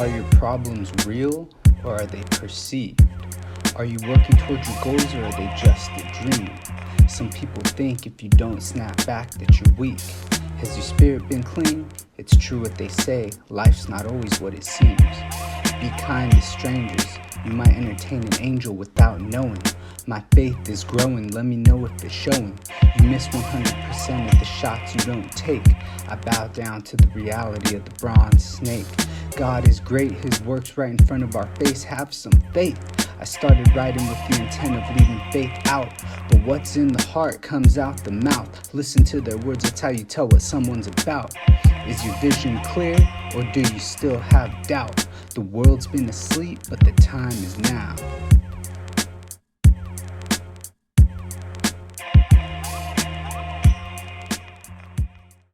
Are your problems real or are they perceived? Are you working towards your goals or are they just a dream? Some people think if you don't snap back that you're weak. Has your spirit been clean? It's true what they say, life's not always what it seems. Be kind to strangers, you might entertain an angel without knowing. My faith is growing, let me know if it's showing. You miss 100% of the shots you don't take. I bow down to the reality of the bronze snake. God is great, his work's right in front of our face, have some faith. I started writing with the intent of leaving faith out, but what's in the heart comes out the mouth. Listen to their words, that's how you tell what someone's about. Is your vision clear, or do you still have doubt? The world's been asleep, but the time is now.